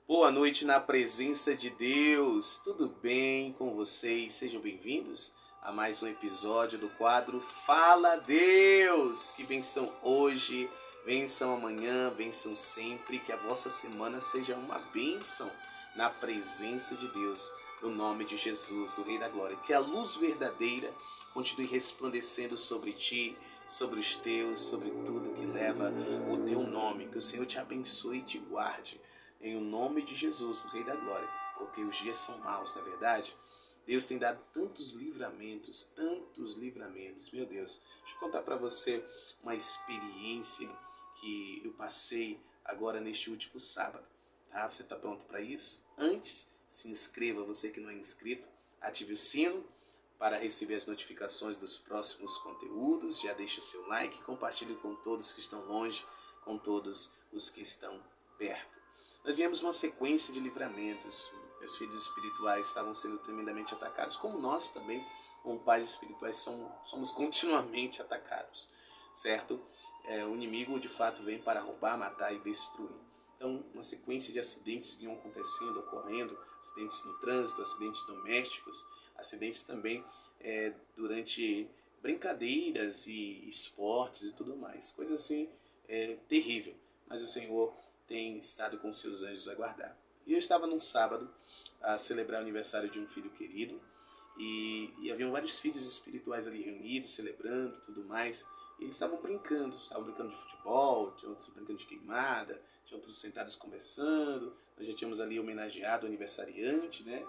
Boa noite na presença de Deus. Tudo bem com vocês? Sejam bem-vindos a mais um episódio do quadro Fala Deus. Que benção hoje, benção amanhã, benção sempre. Que a vossa semana seja uma bênção na presença de Deus, no nome de Jesus, o Rei da Glória. Que a luz verdadeira continue resplandecendo sobre ti, sobre os teus, sobre tudo que leva o teu nome. Que o Senhor te abençoe e te guarde. Em o nome de Jesus, o Rei da Glória, porque os dias são maus, na verdade. Deus tem dado tantos livramentos, meu Deus. Deixa eu contar para você uma experiência que eu passei agora neste último sábado. Tá? Você está pronto para isso? Antes, se inscreva, você que não é inscrito, ative o sino para receber as notificações dos próximos conteúdos. Já deixe o seu like, compartilhe com todos que estão longe, com todos os que estão perto. Nós viemos uma sequência de livramentos. Meus filhos espirituais estavam sendo tremendamente atacados, como nós também, como pais espirituais, somos continuamente atacados, certo? O inimigo, de fato, vem para roubar, matar e destruir. Então, uma sequência de acidentes vinham acontecendo, ocorrendo, acidentes no trânsito, acidentes domésticos, acidentes também durante brincadeiras e esportes e tudo mais. Coisa assim terrível, mas o Senhor tem estado com seus anjos a guardar. E eu estava num sábado a celebrar o aniversário de um filho querido e haviam vários filhos espirituais ali reunidos, celebrando tudo mais. E eles estavam brincando de futebol, tinha outros brincando de queimada, tinha outros sentados conversando. Nós já tínhamos ali homenageado o aniversariante, né?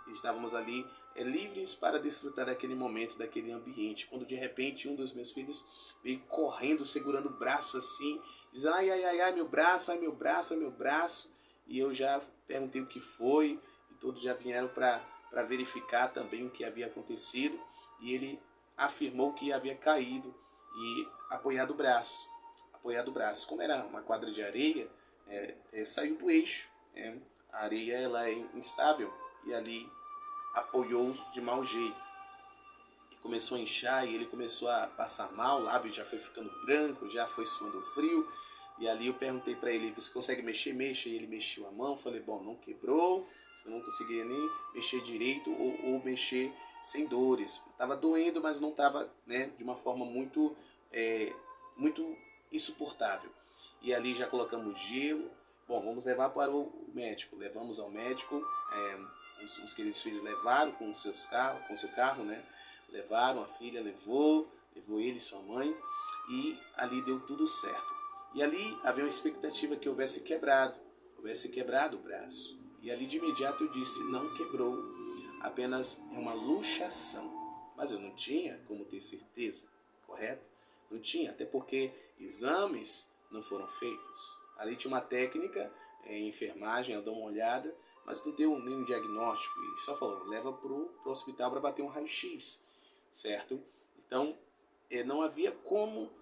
E estávamos ali livres para desfrutar daquele momento, daquele ambiente, quando de repente um dos meus filhos veio correndo, segurando o braço assim, diz, ai, ai, ai, ai, meu braço, ai, meu braço, ai, meu braço, e eu já perguntei o que foi, e todos já vieram para verificar também o que havia acontecido, e ele afirmou que havia caído e apoiado o braço, como era uma quadra de areia, saiu do eixo, a areia ela é instável, e ali apoiou de mau jeito. E começou a inchar e ele começou a passar mal, o lábio já foi ficando branco, já foi suando frio. E ali eu perguntei para ele, você consegue mexer? Mexa. E ele mexeu a mão, falei, bom, não quebrou, você não conseguia nem mexer direito ou mexer sem dores. Tava doendo, mas não tava, né, de uma forma muito insuportável. E ali já colocamos gelo. Bom, vamos levar para o médico. Levamos ao médico, os queridos filhos levaram com seu carro, né? Levaram, a filha levou ele e sua mãe, e ali deu tudo certo. E ali havia uma expectativa que houvesse quebrado o braço. E ali de imediato eu disse, não quebrou, apenas é uma luxação. Mas eu não tinha como ter certeza, correto? Não tinha, até porque exames não foram feitos. Ali tinha uma técnica em enfermagem, ela deu uma olhada, mas não deu nenhum diagnóstico e só falou, leva para o hospital para bater um raio-x, certo? Então, não havia como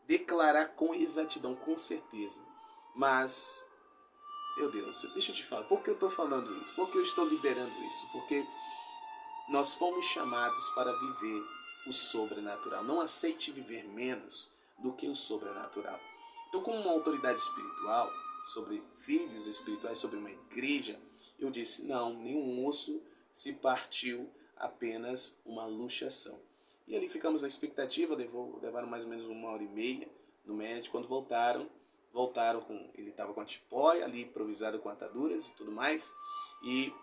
declarar com exatidão, com certeza. Mas, meu Deus, deixa eu te falar, por que eu estou falando isso? Por que eu estou liberando isso? Porque nós fomos chamados para viver o sobrenatural. Não aceite viver menos do que o sobrenatural. Então, como uma autoridade espiritual, sobre filhos espirituais, sobre uma igreja, eu disse, não, nenhum osso se partiu, apenas uma luxação. E ali ficamos na expectativa, levaram mais ou menos 1h30 no médico. Quando voltaram ele estava com a tipóia ali, improvisado com ataduras e tudo mais. E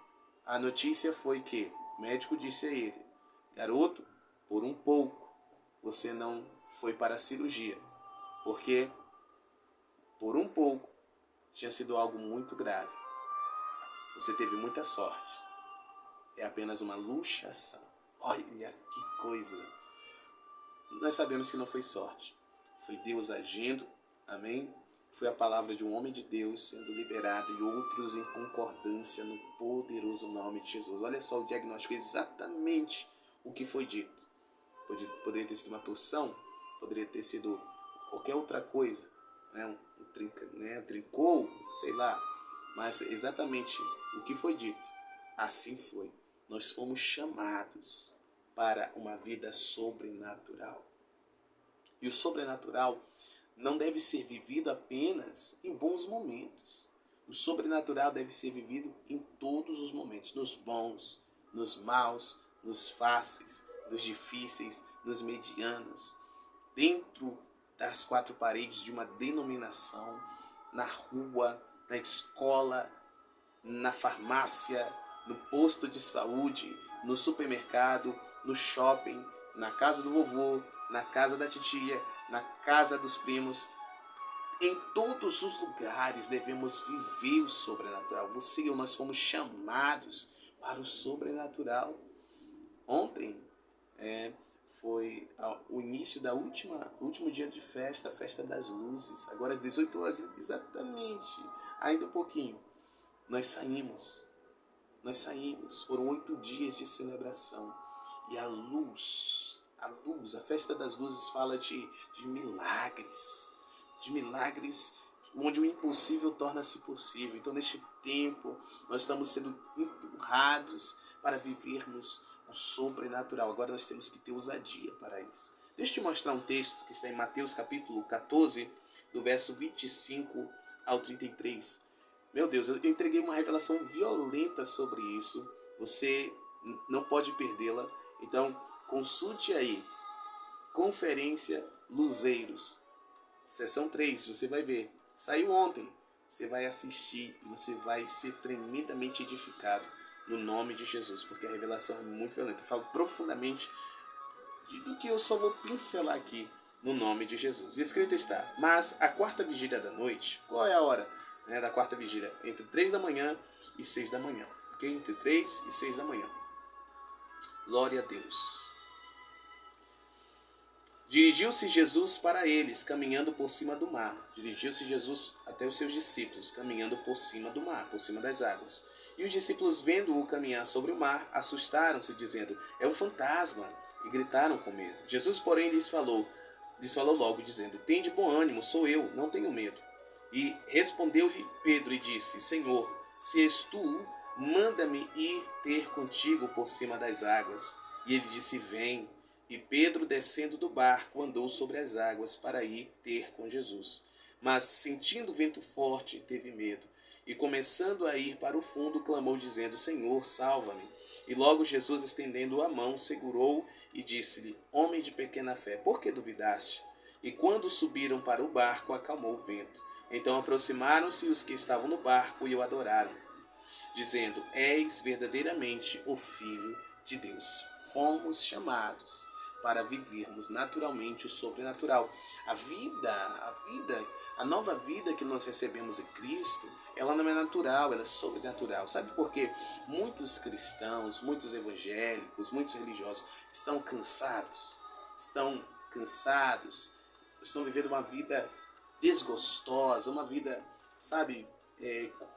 a notícia foi que o médico disse a ele, garoto, por um pouco você não foi para a cirurgia, porque por um pouco tinha sido algo muito grave. Você teve muita sorte. É apenas uma luxação. Olha que coisa. Nós sabemos que não foi sorte. Foi Deus agindo. Amém? Foi a palavra de um homem de Deus sendo liberada e outros em concordância no poderoso nome de Jesus. Olha só o diagnóstico, exatamente o que foi dito. Poderia ter sido uma torção, poderia ter sido qualquer outra coisa, né? Trincou, sei lá, mas exatamente o que foi dito, assim foi. Nós fomos chamados para uma vida sobrenatural. E o sobrenatural não deve ser vivido apenas em bons momentos. O O sobrenatural deve ser vivido em todos os momentos, nos bons, nos maus, nos fáceis, nos difíceis, nos medianos, dentro das quatro paredes de uma denominação, na rua, na escola, na farmácia, no posto de saúde, no supermercado, no shopping, na casa do vovô, na casa da titia, na casa dos primos. Em todos os lugares devemos viver o sobrenatural. Você e eu, nós fomos chamados para o sobrenatural. Ontem foi o início da último dia de festa, a festa das luzes. Agora às 18 horas, exatamente, ainda um pouquinho. Nós saímos. Foram 8 dias de celebração. E a festa das luzes fala de milagres. De milagres onde o impossível torna-se possível. Então, neste tempo, nós estamos sendo empurrados para vivermos o sobrenatural. Agora nós temos que ter ousadia para isso. Deixa eu te mostrar um texto que está em Mateus capítulo 14, do verso 25 ao 33. Meu Deus, eu entreguei uma revelação violenta sobre isso. Você não pode perdê-la. Então, consulte aí. Conferência Luzeiros. Sessão 3, você vai ver. Saiu ontem. Você vai assistir e você vai ser tremendamente edificado no nome de Jesus, porque a revelação é muito violenta. Eu falo profundamente do que eu só vou pincelar aqui no nome de Jesus. E escrito está: mas a quarta vigília da noite, qual é a hora da quarta vigília? Entre 3 da manhã e 6 da manhã. Ok? Entre 3 e 6 da manhã. Glória a Deus. Dirigiu-se Jesus para eles, caminhando por cima do mar. Dirigiu-se Jesus até os seus discípulos, caminhando por cima do mar, por cima das águas. E os discípulos, vendo-o caminhar sobre o mar, assustaram-se, dizendo: é um fantasma, e gritaram com medo. Jesus, porém, lhes falou logo, dizendo: tende bom ânimo, sou eu, não tenho medo. E respondeu-lhe Pedro e disse: Senhor, se és tu, manda-me ir ter contigo por cima das águas. E ele disse: vem. E Pedro, descendo do barco, andou sobre as águas para ir ter com Jesus. Mas, sentindo o vento forte, teve medo. E, começando a ir para o fundo, clamou, dizendo: Senhor, salva-me. E logo Jesus, estendendo a mão, segurou e disse-lhe: homem de pequena fé, por que duvidaste? E quando subiram para o barco, acalmou o vento. Então aproximaram-se os que estavam no barco e o adoraram, dizendo: és verdadeiramente o Filho de Deus. Fomos chamados para vivermos naturalmente o sobrenatural. A nova vida que nós recebemos em Cristo, ela não é natural, ela é sobrenatural. Sabe por quê? Muitos cristãos, muitos evangélicos, muitos religiosos estão cansados, estão vivendo uma vida desgostosa, uma vida,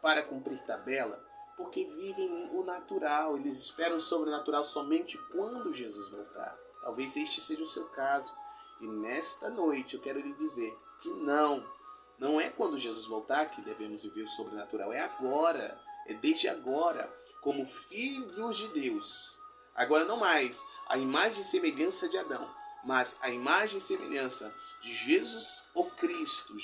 para cumprir tabela, porque vivem o natural, eles esperam o sobrenatural somente quando Jesus voltar. Talvez este seja o seu caso. E nesta noite eu quero lhe dizer que não é quando Jesus voltar que devemos viver o sobrenatural, é agora, é desde agora, como filhos de Deus. Agora não mais a imagem e semelhança de Adão, mas a imagem e semelhança de Jesus o Cristo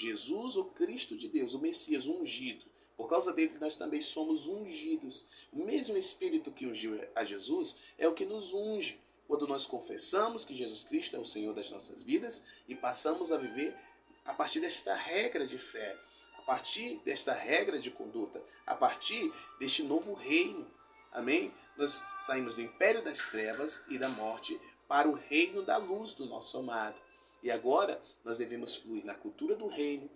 de Deus, o Messias, o ungido. Por causa dele nós também somos ungidos. O mesmo Espírito que ungiu a Jesus é o que nos unge quando nós confessamos que Jesus Cristo é o Senhor das nossas vidas e passamos a viver a partir desta regra de fé, a partir desta regra de conduta, a partir deste novo reino. Amém? Nós saímos do império das trevas e da morte para o reino da luz do nosso amado. E agora nós devemos fluir na cultura do reino,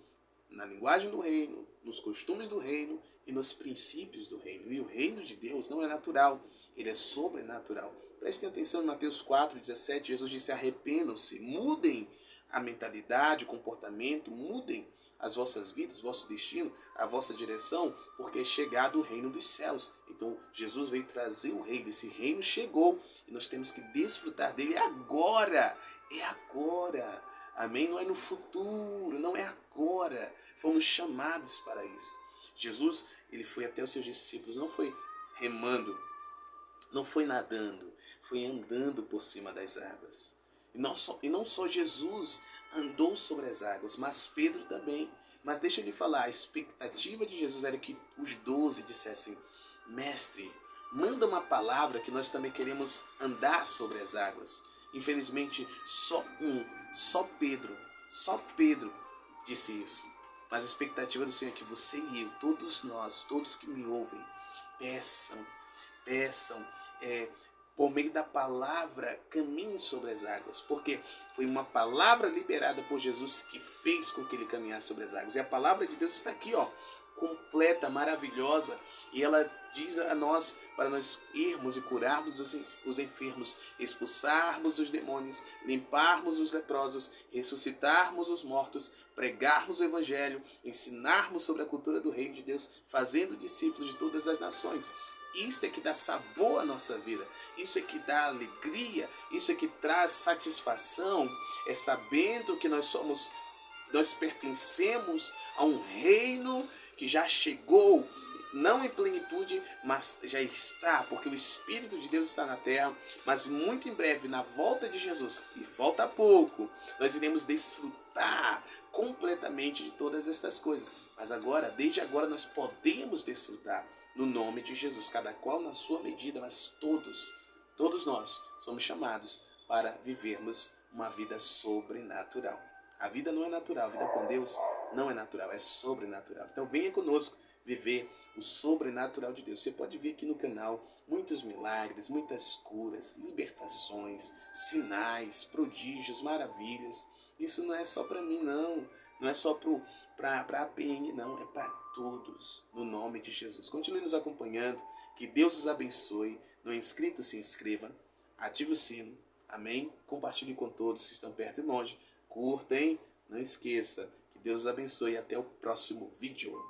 na linguagem do reino, nos costumes do reino e nos princípios do reino. E o reino de Deus não é natural, ele é sobrenatural. Prestem atenção em Mateus 4,17, Jesus disse: arrependam-se, mudem a mentalidade, o comportamento, mudem as vossas vidas, o vosso destino, a vossa direção, porque é chegado o reino dos céus. Então Jesus veio trazer o reino, esse reino chegou e nós temos que desfrutar dele agora, é agora. Amém? Não é no futuro, não é agora. Fomos chamados para isso. Jesus, ele foi até os seus discípulos, não foi remando, não foi nadando, foi andando por cima das águas. E não só Jesus andou sobre as águas, mas Pedro também. Mas deixa eu lhe falar, a expectativa de Jesus era que os 12 dissessem: Mestre, manda uma palavra que nós também queremos andar sobre as águas. Infelizmente, só Pedro disse isso. Mas a expectativa do Senhor é que você e eu, todos nós, todos que me ouvem, peçam, por meio da palavra, caminhem sobre as águas. Porque foi uma palavra liberada por Jesus que fez com que ele caminhasse sobre as águas. E a palavra de Deus está aqui, completa, maravilhosa. E ela diz a nós, para nós irmos e curarmos os enfermos, expulsarmos os demônios, limparmos os leprosos, ressuscitarmos os mortos, pregarmos o evangelho, ensinarmos sobre a cultura do reino de Deus, fazendo discípulos de todas as nações. Isso é que dá sabor à nossa vida, isso é que dá alegria, isso é que traz satisfação, é sabendo que nós pertencemos a um reino que já chegou, não em plenitude, mas já está, porque o Espírito de Deus está na terra. Mas muito em breve, na volta de Jesus, que falta pouco, nós iremos desfrutar completamente de todas estas coisas. Mas agora, desde agora, nós podemos desfrutar no nome de Jesus, cada qual na sua medida, mas todos nós somos chamados para vivermos uma vida sobrenatural. A vida não é natural, a vida com Deus não é natural, é sobrenatural. Então venha conosco viver o sobrenatural de Deus. Você pode ver aqui no canal muitos milagres, muitas curas, libertações, sinais, prodígios, maravilhas. Isso não é só para mim, não. Não é só para a APN, não. É para todos, no nome de Jesus. Continue nos acompanhando. Que Deus os abençoe. Não é inscrito, se inscreva. Ative o sino. Amém? Compartilhe com todos que estão perto e longe. Curtem. Não esqueça. Que Deus os abençoe. Até o próximo vídeo.